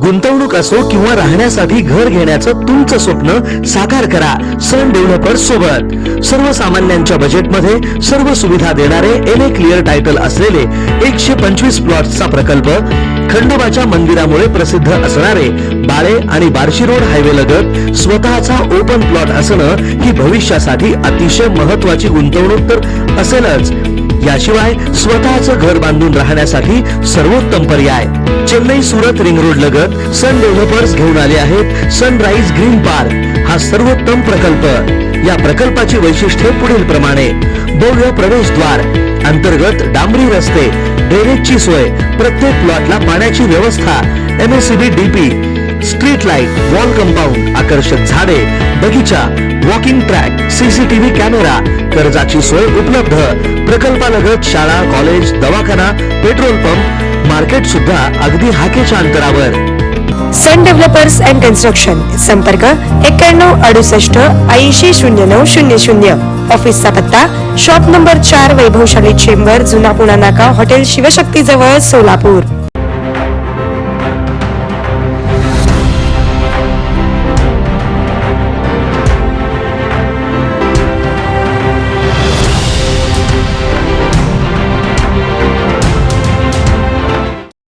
गुंतवणूक असो किंवा राहण्यासाठी घर घेण्याचं तुमचं स्वप्न साकार करा सन डेव्हलपर्स सोबत। सर्वसामान्यांच्या बजेटमध्ये सर्व सुविधा देणारे LA क्लिअर टायटल असलेले 125 प्लॉट्सचा प्रकल्प, खंडोबाच्या मंदिरामुळे प्रसिद्ध असणारे बाळे आणि बार्शी रोड हायवे लगत स्वतःचा ओपन प्लॉट असणं ही भविष्यासाठी अतिशय महत्त्वाची गुंतवणूक तर असेलच। याशिवाय स्वतःचं घर बांधून राहण्यासाठी सर्वोत्तम पर्याय चेन्नई सुरत रिंग रोड लगत सन डेव्हलपर्स घेऊन आले आहेत सनराइज ग्रीन पार्क हा सर्वोत्तम प्रकल्प। या प्रकल्पाची वैशिष्ट्ये पुढील प्रमाणे: भव्य प्रवेशद्वार, अंतर्गत डांबरी रस्ते, ड्रेनेजची सोय, प्रत्येक प्लॉटला पाण्याची व्यवस्था, MSCB DP, street light, wall compound, आकर्षक झाडे, बगीचा, वॉकिंग ट्रॅक, CCTV कॅमेरा, कर्जाची सोय उपलब्ध। प्रकल्पालगत शाळा, कॉलेज, दवाखाना, पेट्रोल पंप, मार्केट सुद्धा अगदी हाकेच्या अंतरावर। सन डेव्हलपर्स अँड कन्स्ट्रक्शन, संपर्क 9168800900। ऑफिसचा पत्ता शॉप नंबर 4, वैभवशाली चेंबर, जुना पुणा नाका, हॉटेल शिवशक्ती जवळ, सोलापूर।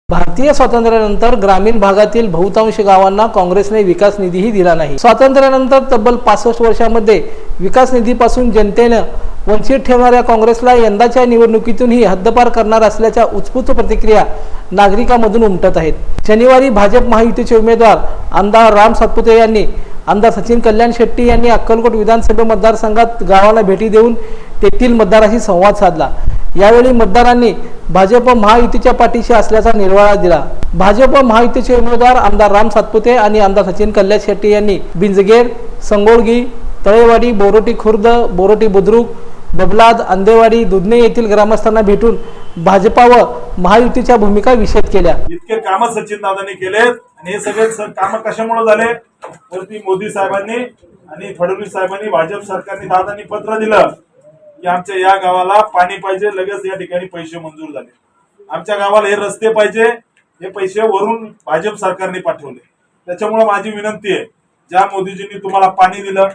भारतीय स्वातंत्र्यानंतर ग्रामीण भागातील बहुतांश गावांना काँग्रेसने विकास निधीही दिला नाही। स्वातंत्र्यानंतर तब्बल 65 वर्षांमध्ये विकास निधीपासून जनतेने वंचित ठेवणाऱ्या काँग्रेसला यंदाच्या निवडणुकीतूनही हद्दपार करणार असल्याच्या उत्स्फूर्त प्रतिक्रिया नागरिकांमधून उमटत आहेत। शनिवारी भाजप महायुतीचे उमेदवार आमदार राम सातपुते यांनी आमदार सचिन कल्याण शेट्टी यांनी अक्कलकोट विधानसभा मतदारसंघात गावाला भेटी देऊन तेथील मतदारांशी संवाद साधला। यावेळी मतदारांनी भाजप महायुतीच्या पाठीशी असल्याचा निर्वाळा दिला। भाजप महायुतीचे उमेदवार आमदार राम सातपुते आणि आमदार सचिन कल्याण शेट्टी यांनी बिंजगेर, संगोळगी, तळेवाडी, बोरोटी खुर्द, बोरोटी बुद्रुक, बबलाद, अंदेवाडी, दुधने येथील ग्रामस्थांना भेटून भाजपा व महायुतीच्या भूमिका विशद केल्या। इतके काम सचिन दादांनी केलेत आणि हे सगळे काम कशामुळे झाले तर ती मोदी साहेबांनी आणि फडणवीस साहेबांनी, भाजप सरकारने, दादांनी पत्र दिलं की आमच्या या गावाला पाणी पाहिजे, लगेच या ठिकाणी पैसे मंजूर झाले। आमच्या गावाला हे रस्ते पाहिजे, हे पैसे वरून भाजप सरकारने पाठवले। त्याच्यामुळे माझी विनंती आहे, ज्या मोदीजींनी तुम्हाला पाणी दिलं,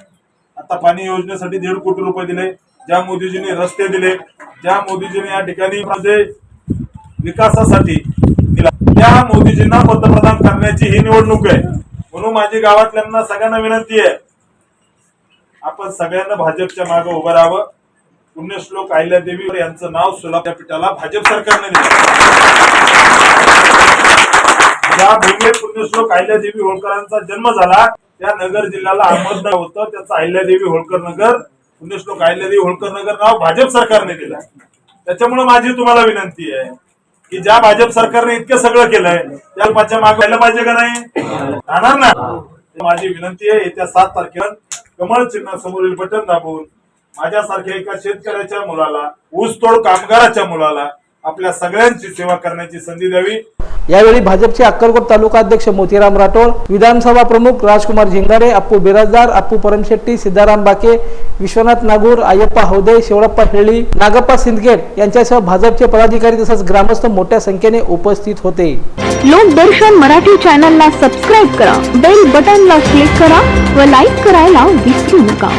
आता पाणी योजनेसाठी 1.5 कोटी रुपये दिले, ज्या मोदीजींनी रस्ते दिले, ज्या मोदीजींनी या ठिकाणी विकासासाठी दिला, त्या मोदीजींना पंतप्रधान करण्याची ही निवडणूक आहे। म्हणून माझी गावातल्यांना सगळ्यांना विनंती आहे, आपण सगळ्यांना भाजपच्या मागे उभं राहावं। पुण्यश्लोक अहिल्यादेवी यांचं नाव सोलापूर पीठाला भाजप सरकारने दिलं। ज्या भूमीत पुण्यश्लोक अहिल्यादेवी होळकरांचा जन्म झाला त्या नगर जिल्ह्याला अहमदनगर होतं, त्याचं अहिल्यादेवी होळकर नगर, पुण्यश्लोक अहिल्यादेवी होळकर नगर नाव भाजप सरकारने दिलं। त्याच्यामुळे माझी तुम्हाला विनंती आहे की ज्या भाजप सरकारने इतकं सगळं केलंय त्या माझ्या मागे यायला पाहिजे का नाही? राहणार ना? माझी विनंती आहे, येत्या 7 तारखेला कमळ चिन्ह समोरील बटन दाबून माझ्यासारख्या एका शेतकऱ्याच्या मुलाला, ऊसतोड कामगाराच्या मुलाला आपल्या सगळ्यांची सेवा करण्याची संधी द्यावी। यावेळी भाजपचे अक्कलकोट तालुका अध्यक्ष मोतीराम राठोड, विधानसभा प्रमुख राजकुमार झिंगारे, अप्पू बिराजदार, अप्पू परमशेट्टी, सिद्धाराम बाके, विश्वनाथ नागूर, अय्यप्पा हौदे, शेवळप्पा हेळी, नागप्पा सिंदखेड यांच्यासह भाजपचे पदाधिकारी तसंच ग्रामस्थ मोठ्या संख्येने उपस्थित होते। लोकदर्शन मराठी चॅनलला सबस्क्राईब करा, बेल बटनला क्लिक करा व लाईक करायला विसरू नका।